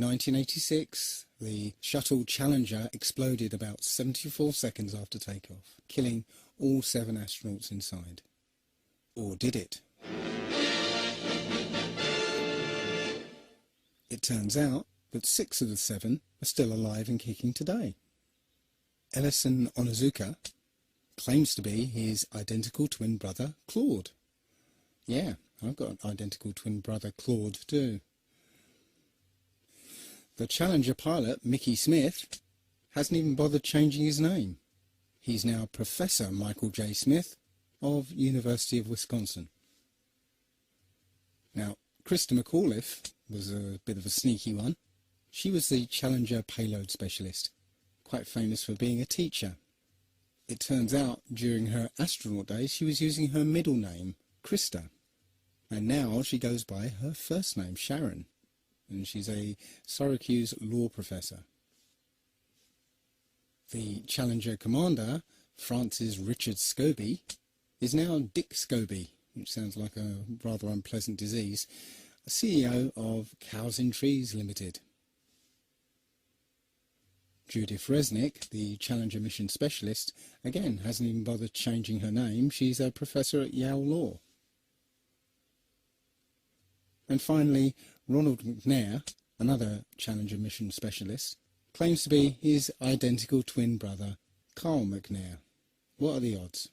In 1986, the shuttle Challenger exploded about 74 seconds after takeoff, killing all 7 astronauts inside. Or did it? It turns out that 6 of the 7 are still alive and kicking today. Ellison Onizuka claims to be his identical twin brother, Claude. Yeah, I've got an identical twin brother, Claude, too. The Challenger pilot, Mickey Smith, hasn't even bothered changing his name. He's now Professor Michael J. Smith of University of Wisconsin. Now, Krista McAuliffe was a bit of a sneaky one. She was the Challenger payload specialist, quite famous for being a teacher. It turns out during her astronaut days she was using her middle name, Krista, and now she goes by her first name, Sharon, and she's a Syracuse law professor. The Challenger commander, Francis Richard Scobie, is now Dick Scobie, which sounds like a rather unpleasant disease, CEO of Cows in Trees Limited. Judith Resnick, the Challenger mission specialist, again hasn't even bothered changing her name. She's a professor at Yale Law. And finally, Ronald McNair, another Challenger mission specialist, claims to be his identical twin brother, Carl McNair. What are the odds?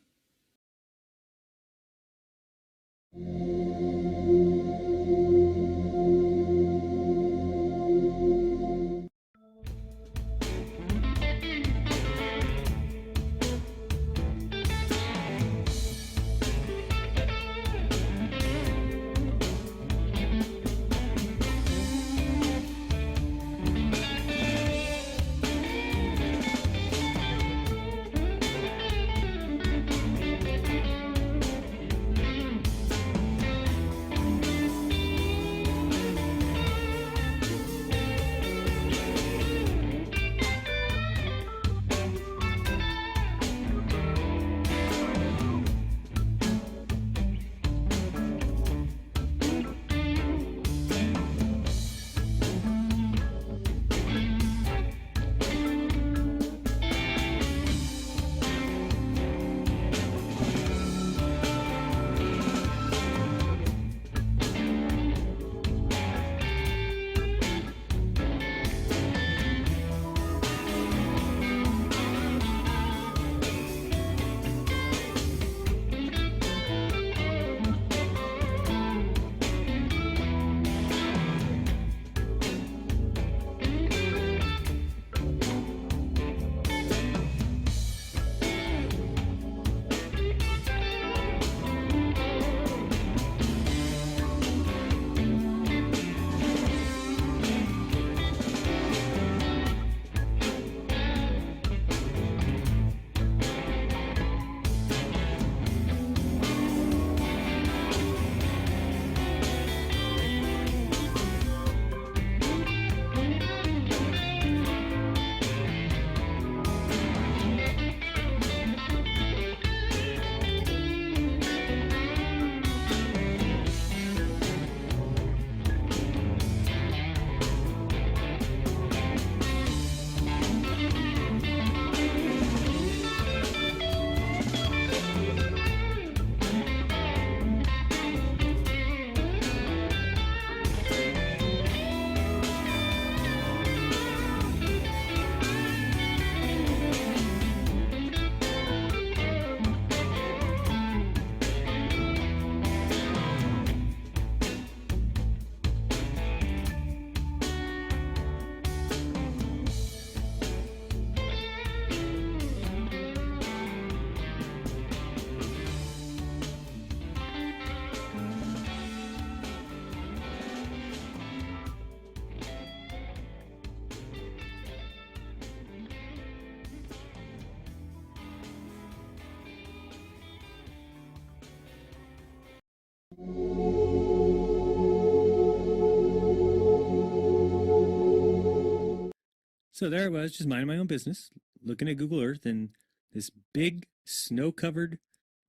So there I was, just minding my own business, looking at Google Earth, and this big snow-covered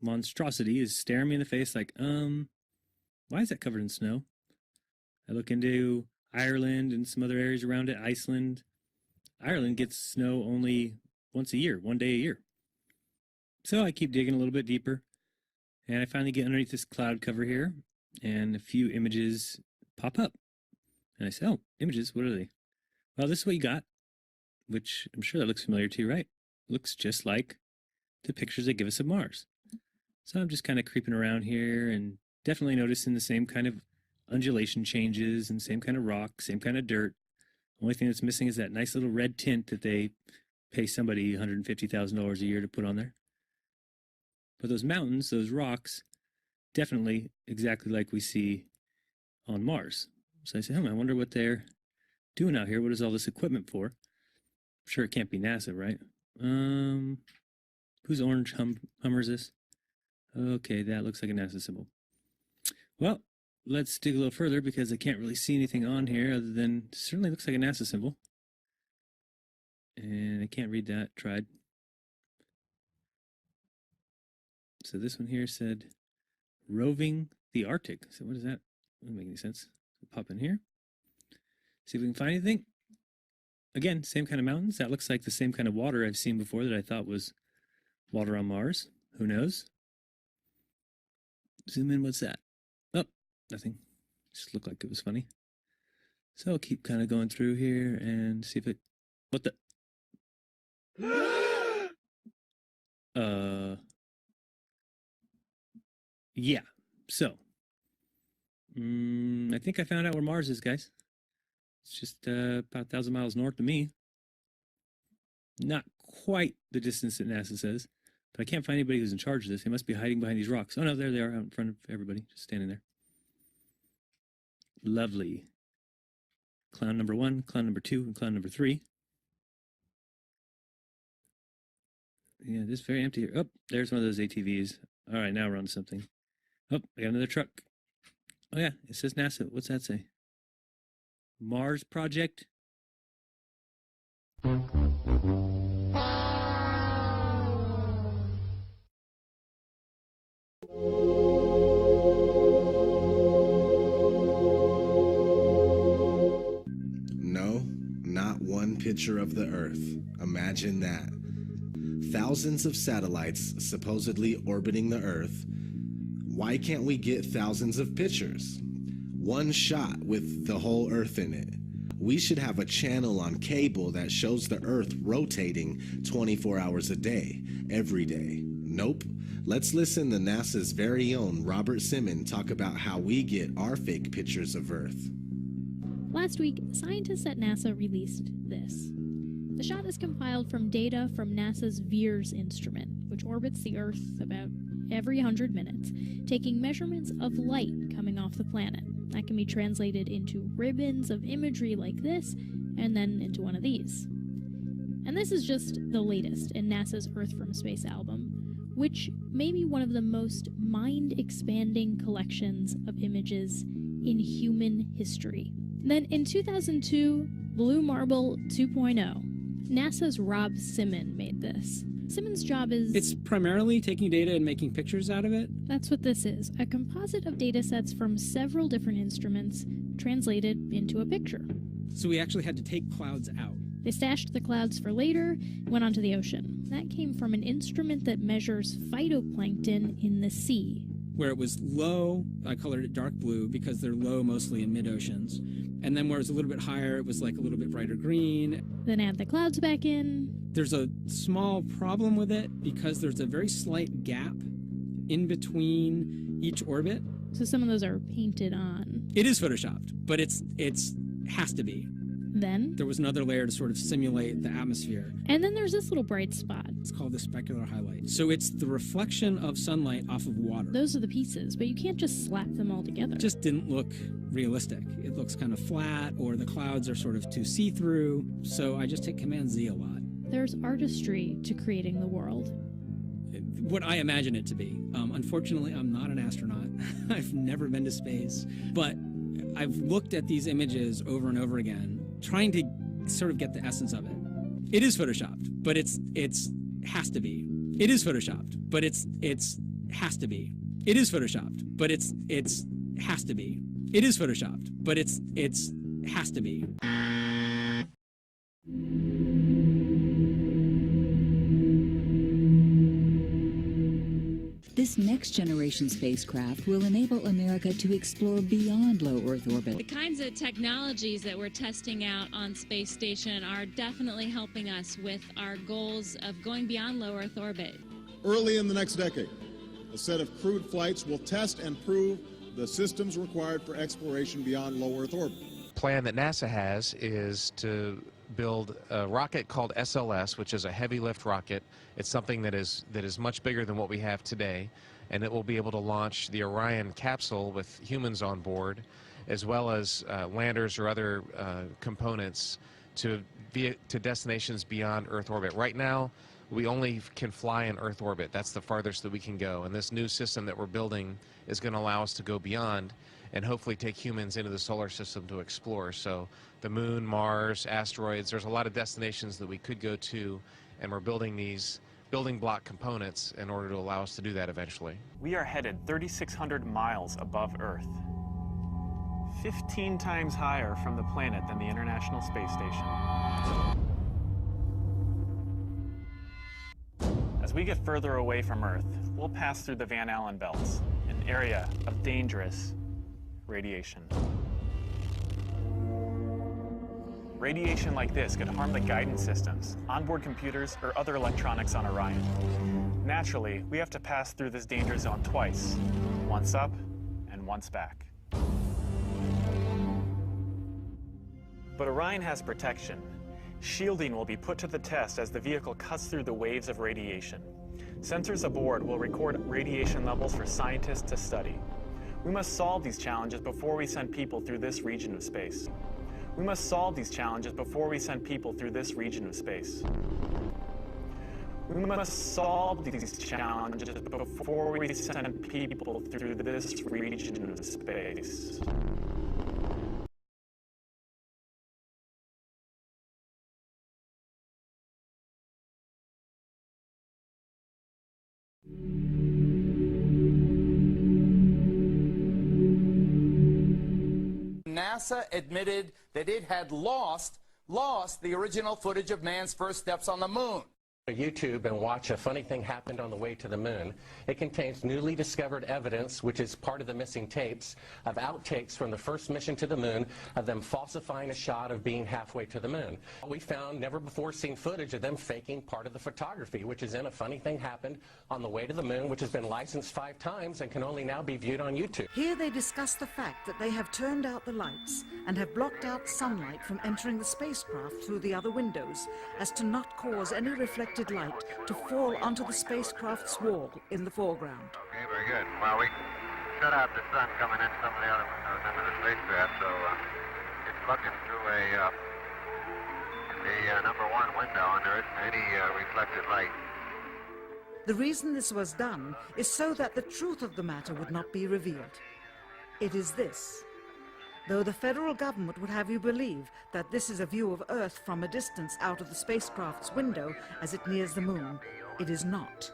monstrosity is staring me in the face like, why is that covered in snow? I look into Ireland and some other areas around it, Iceland. Ireland gets snow only once a year, 1 day a year. So I keep digging a little bit deeper, and I finally get underneath this cloud cover here, and a few images pop up. And I say, oh, images, what are they? Well, this is what you got, which I'm sure that looks familiar to you, right? Looks just like the pictures they give us of Mars. So I'm just kind of creeping around here and definitely noticing the same kind of undulation changes and same kind of rock, same kind of dirt. Only thing that's missing is that nice little red tint that they pay somebody $150,000 a year to put on there. But those mountains, those rocks, definitely exactly like we see on Mars. So I say, I wonder what they're doing out here. What is all this equipment for? I'm sure it can't be NASA, right? Whose orange Hummer is this? Okay, that looks like a NASA symbol. Well, let's dig a little further because I can't really see anything on here other than it certainly looks like a NASA symbol. And I can't read that. Tried. So this one here said roving the Arctic. So what is that? Doesn't make any sense. Pop in here. See if we can find anything. Again, same kind of mountains. That looks like the same kind of water I've seen before that I thought was water on Mars. Who knows? Zoom in. What's that? Oh, nothing. Just looked like it was funny. So I'll keep kind of going through here and see if it... What the... Yeah. So, I think I found out where Mars is, guys. It's just about 1,000 miles north of me. Not quite the distance that NASA says, but I can't find anybody who's in charge of this. They must be hiding behind these rocks. Oh no, there they are out in front of everybody, just standing there. Lovely. Clown number 1, clown number 2, and clown number 3. Yeah, this is very empty here. Oh, there's one of those ATVs. All right, now we're on to something. Oh, I got another truck. Oh yeah, it says NASA. What's that say? Mars Project? No, not one picture of the Earth. Imagine that. Thousands of satellites supposedly orbiting the Earth. Why can't we get thousands of pictures? One shot with the whole Earth in it. We should have a channel on cable that shows the Earth rotating 24 hours a day, every day. Nope. Let's listen to NASA's very own Robert Simon talk about how we get our fake pictures of Earth. Last week, scientists at NASA released this. The shot is compiled from data from NASA's VEERS instrument, which orbits the Earth about every 100 minutes, taking measurements of light coming off the planet. That can be translated into ribbons of imagery like this, and then into one of these. And this is just the latest in NASA's Earth from Space album, which may be one of the most mind-expanding collections of images in human history. Then in 2002, Blue Marble 2.0, NASA's Rob Simon made this. Simon's job is... It's primarily taking data and making pictures out of it. That's what this is, a composite of data sets from several different instruments translated into a picture. So we actually had to take clouds out. They stashed the clouds for later, went onto the ocean. That came from an instrument that measures phytoplankton in the sea. Where it was low, I colored it dark blue because they're low mostly in mid-oceans. And then where it was a little bit higher, it was like a little bit brighter green. Then add the clouds back in. There's a small problem with it because there's a very slight gap in between each orbit. So some of those are painted on. It is photoshopped, but it's has to be. Then there was another layer to sort of simulate the atmosphere. And then there's this little bright spot. It's called the specular highlight. So it's the reflection of sunlight off of water. Those are the pieces, but you can't just slap them all together. It just didn't look realistic. It looks kind of flat, or the clouds are sort of too see-through. So I just hit Command Z a lot. There's artistry to creating the world. What I imagine it to be. Unfortunately, I'm not an astronaut. I've never been to space. But I've looked at these images over and over again, trying to sort of get the essence of it. It is photoshopped, but it's has to be. It is photoshopped, but it's has to be. It is photoshopped, but it's has to be. It is photoshopped, but it's has to be. This next-generation spacecraft will enable America to explore beyond low Earth orbit. The kinds of technologies that we're testing out on Space Station are definitely helping us with our goals of going beyond low Earth orbit. Early in the next decade, a set of crewed flights will test and prove the systems required for exploration beyond low Earth orbit. The plan that NASA has is to build a rocket called SLS, which is a heavy lift rocket. It's something that is much bigger than what we have today, and it will be able to launch the Orion capsule with humans on board, as well as landers or other components to destinations beyond Earth orbit. Right now, we only can fly in Earth orbit. That's the farthest that we can go, and this new system that we're building is going to allow us to go beyond and hopefully take humans into the solar system to explore. So the moon, Mars, asteroids, there's a lot of destinations that we could go to, and we're building these building block components in order to allow us to do that eventually. We are headed 3,600 miles above Earth, 15 times higher from the planet than the International Space Station. As we get further away from Earth, we'll pass through the Van Allen belts, an area of dangerous radiation. Radiation like this could harm the guidance systems, onboard computers, or other electronics on Orion. Naturally, we have to pass through this danger zone twice, once up and once back. But Orion has protection. Shielding will be put to the test as the vehicle cuts through the waves of radiation. Sensors aboard will record radiation levels for scientists to study. We must solve these challenges before we send people through this region of space. We must solve these challenges before we send people through this region of space. We must solve these challenges before we send people through this region of space. NASA admitted that it had lost the original footage of man's first steps on the moon. YouTube and watch A Funny Thing Happened on the Way to the Moon. It contains newly discovered evidence, which is part of the missing tapes, of outtakes from the first mission to the moon, of them falsifying a shot of being halfway to the moon. We found never before seen footage of them faking part of the photography, which is in A Funny Thing Happened on the Way to the Moon, which has been licensed 5 times and can only now be viewed on YouTube. Here they discuss the fact that they have turned out the lights and have blocked out sunlight from entering the spacecraft through the other windows, as to not cause any reflected light to fall onto the spacecraft's wall in the foreground. Okay, very good. Well, we shut out the sun coming in some of the other windows into the spacecraft, so it's looking through the number 1 window, and there isn't any reflected light. The reason this was done is so that the truth of the matter would not be revealed. It is this. Though the federal government would have you believe that this is a view of Earth from a distance out of the spacecraft's window as it nears the moon, it is not.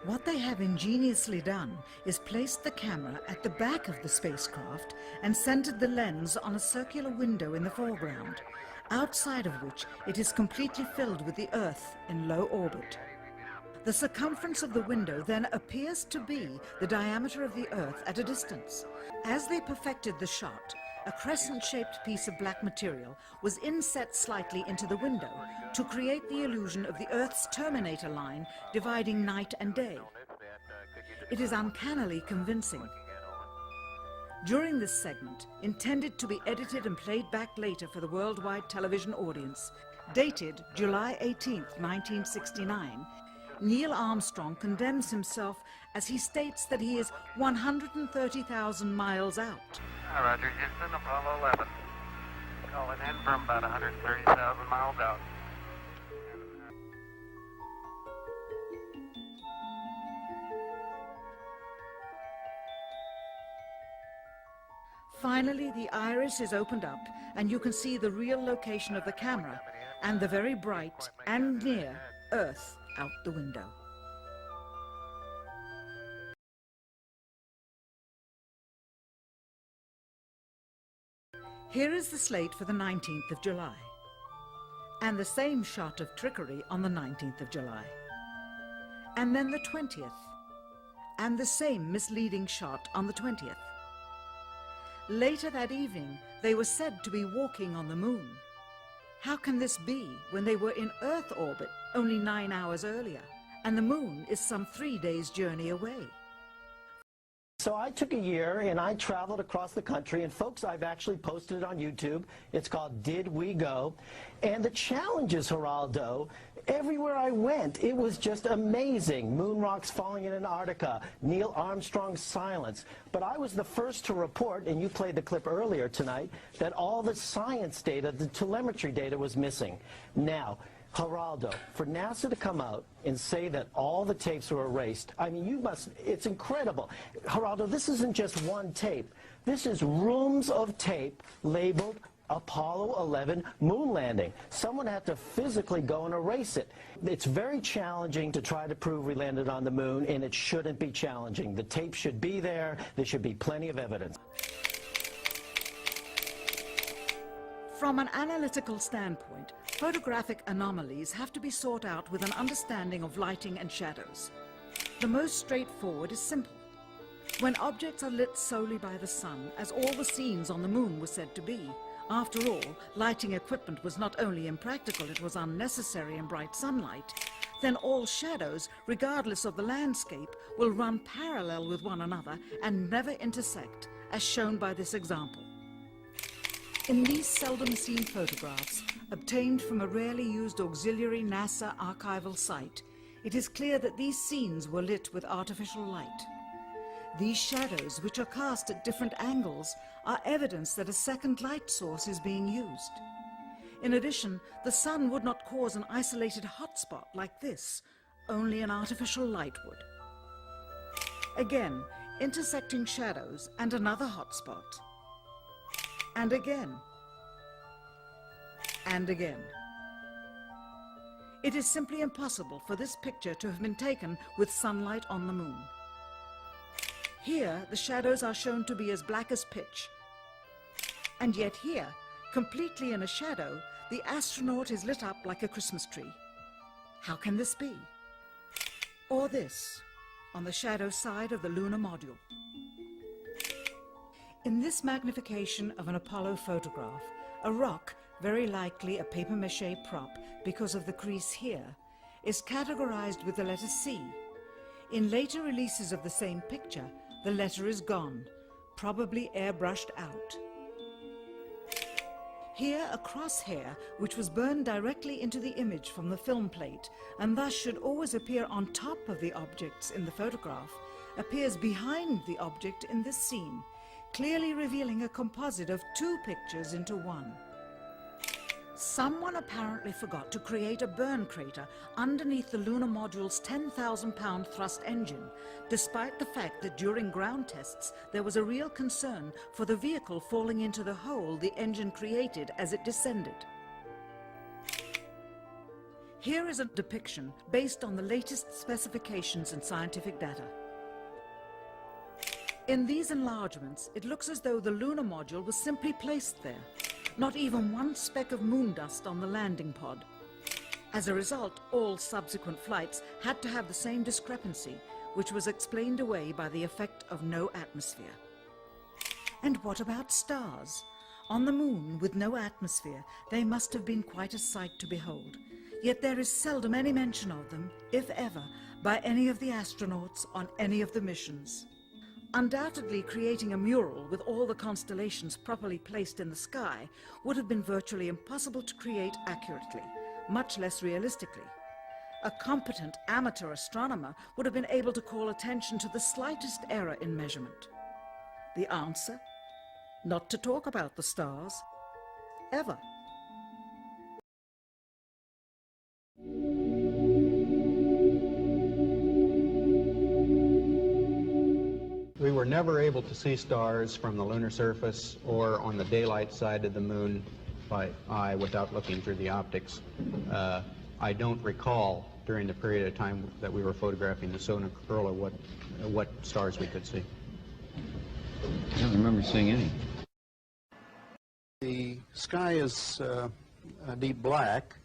What they have ingeniously done is placed the camera at the back of the spacecraft and centered the lens on a circular window in the foreground, outside of which it is completely filled with the Earth in low orbit. The circumference of the window then appears to be the diameter of the Earth at a distance. As they perfected the shot, a crescent-shaped piece of black material was inset slightly into the window to create the illusion of the Earth's terminator line dividing night and day. It is uncannily convincing. During this segment, intended to be edited and played back later for the worldwide television audience, dated July 18th, 1969, Neil Armstrong condemns himself as he states that he is 130,000 miles out. Roger, Houston, Apollo 11. Calling in from about 130,000 miles out. Finally, the iris is opened up and you can see the real location of the camera and the very bright and near Earth out the window. Here is the slate for the 19th of July, and the same shot of trickery on the 19th of July, and then the 20th, and the same misleading shot on the 20th. Later that evening, they were said to be walking on the moon. How can this be when they were in Earth orbit only 9 hours earlier, and the moon is some 3 days' journey away? So I took a year and I traveled across the country, and folks, I've actually posted it on YouTube. It's called Did We Go? And the challenges, Geraldo, everywhere I went, it was just amazing. Moon rocks falling in Antarctica, Neil Armstrong's silence. But I was the first to report, and you played the clip earlier tonight, that all the science data, the telemetry data was missing. Now, Geraldo, for NASA to come out and say that all the tapes were erased, I mean, it's incredible. Geraldo, this isn't just one tape. This is rooms of tape labeled Apollo 11 moon landing. Someone had to physically go and erase it. It's very challenging to try to prove we landed on the moon, and it shouldn't be challenging. The tape should be there. There should be plenty of evidence. From an analytical standpoint, photographic anomalies have to be sought out with an understanding of lighting and shadows. The most straightforward is simple. When objects are lit solely by the sun, as all the scenes on the moon were said to be, after all, lighting equipment was not only impractical, it was unnecessary in bright sunlight, then all shadows, regardless of the landscape, will run parallel with one another and never intersect, as shown by this example. In these seldom seen photographs, obtained from a rarely used auxiliary NASA archival site, it is clear that these scenes were lit with artificial light. These shadows, which are cast at different angles, are evidence that a second light source is being used. In addition, the sun would not cause an isolated hotspot like this, only an artificial light would. Again, intersecting shadows and another hotspot. And again. And again. It is simply impossible for this picture to have been taken with sunlight on the moon. Here, the shadows are shown to be as black as pitch. And yet here, completely in a shadow, the astronaut is lit up like a Christmas tree. How can this be? Or this, on the shadow side of the lunar module. In this magnification of an Apollo photograph, a rock, very likely a papier-mâché prop because of the crease here, is categorized with the letter C. In later releases of the same picture, the letter is gone, probably airbrushed out. Here, a crosshair, which was burned directly into the image from the film plate, and thus should always appear on top of the objects in the photograph, appears behind the object in this scene, clearly revealing a composite of two pictures into one. Someone apparently forgot to create a burn crater underneath the lunar module's 10,000-pound thrust engine, despite the fact that during ground tests there was a real concern for the vehicle falling into the hole the engine created as it descended. Here is a depiction based on the latest specifications and scientific data. In these enlargements, it looks as though the lunar module was simply placed there. Not even one speck of moon dust on the landing pod. As a result, all subsequent flights had to have the same discrepancy, which was explained away by the effect of no atmosphere. And what about stars? On the moon, with no atmosphere, they must have been quite a sight to behold. Yet there is seldom any mention of them, if ever, by any of the astronauts on any of the missions. Undoubtedly, creating a mural with all the constellations properly placed in the sky would have been virtually impossible to create accurately, much less realistically. A competent amateur astronomer would have been able to call attention to the slightest error in measurement. The answer? Not to talk about the stars, ever. We were never able to see stars from the lunar surface or on the daylight side of the moon by eye without looking through the optics. I don't recall during the period of time that we were photographing the solar curler what stars we could see. I don't remember seeing any. The sky is deep black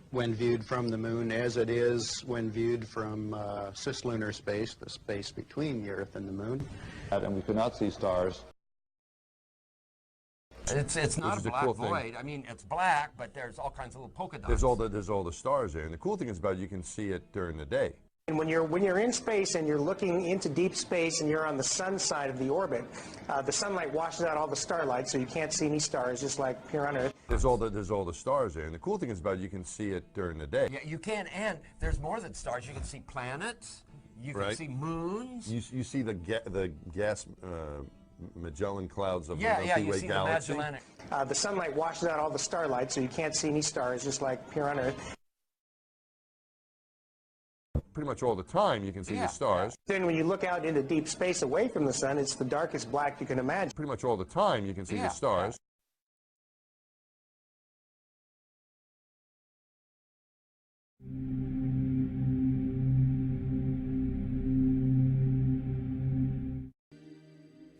when viewed from the moon, as it is when viewed from cislunar space, the space between the Earth and the moon. And we could not see stars. It's not a Which is black cool thing. void. I mean, it's black, but there's all kinds of little polka dots. There's all the stars there, and the cool thing is about it, you can see it during the day. And when you're in space and you're looking into deep space and you're on the sun side of the orbit, the sunlight washes out all the starlight, so you can't see any stars, just like here on Earth. There's all the stars there, and the cool thing is about it, you can see it during the day. Yeah, you can, and there's more than stars. You can see planets. You can Right. see moons. You see the gas Magellan clouds of the Yeah, Milky you Way see galaxy. the Magellanic. The sunlight washes out all the starlight, so you can't see any stars, just like here on Earth. Pretty much all the time you can see the stars. Then when you look out into deep space away from the sun, it's the darkest black you can imagine. Pretty much all the time you can see the stars.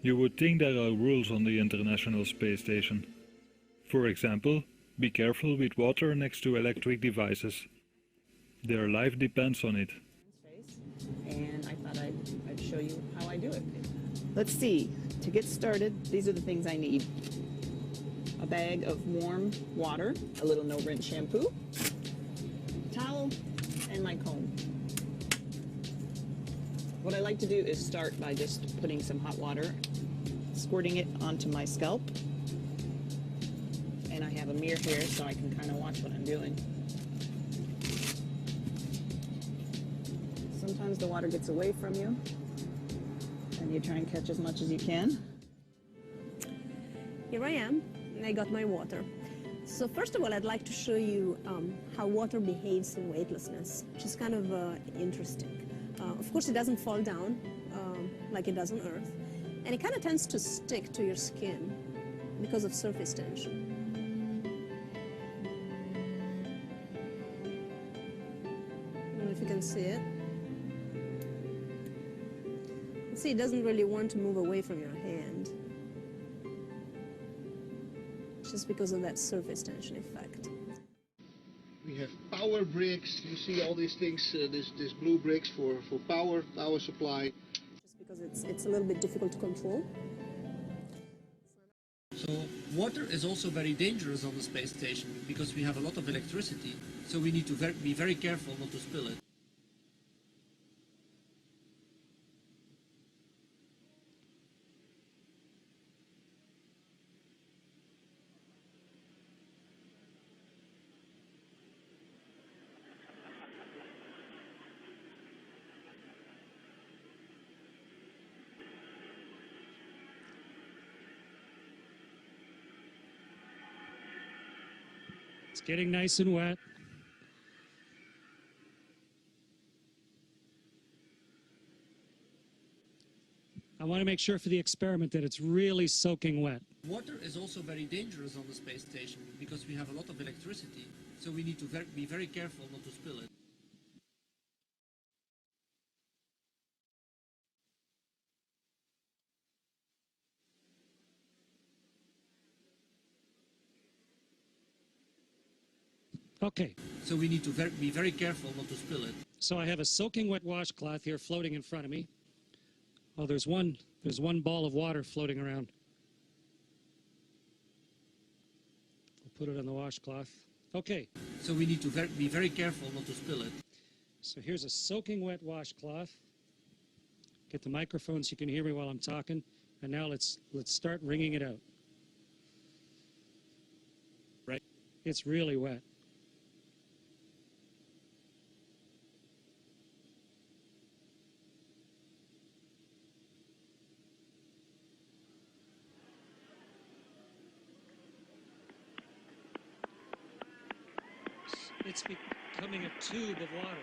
You would think there are rules on the International Space Station. For example, be careful with water next to electric devices. Their life depends on it. And I thought I'd show you how I do it. Let's see. To get started, these are the things I need. A bag of warm water, a little no-rinse shampoo, towel, and my comb. What I like to do is start by just putting some hot water, squirting it onto my scalp. And I have a mirror here so I can kind of watch what I'm doing. Sometimes the water gets away from you, and you try and catch as much as you can. Here I am, and I got my water. So first of all, I'd like to show you how water behaves in weightlessness, which is kind of interesting. Of course, it doesn't fall down like it does on Earth, and it kind of tends to stick to your skin because of surface tension. I don't know if you can see it. See, it doesn't really want to move away from your hand, just because of that surface tension effect. We have power bricks. You see all these things, this blue bricks for power supply. Just because it's a little bit difficult to control. So water is also very dangerous on the space station because we have a lot of electricity. So we need to be very careful not to spill it. It's getting nice and wet. I want to make sure for the experiment that it's really soaking wet. Water is also very dangerous on the space station because we have a lot of electricity. So we need to be very careful not to spill it. Okay. So we need to be very careful not to spill it. So I have a soaking wet washcloth here floating in front of me. Oh, there's one ball of water floating around. I'll put it on the washcloth. Okay. So we need to be very careful not to spill it. So here's a soaking wet washcloth. Get the microphone so you can hear me while I'm talking. And now let's start wringing it out. Right. It's really wet. It's becoming a tube of water.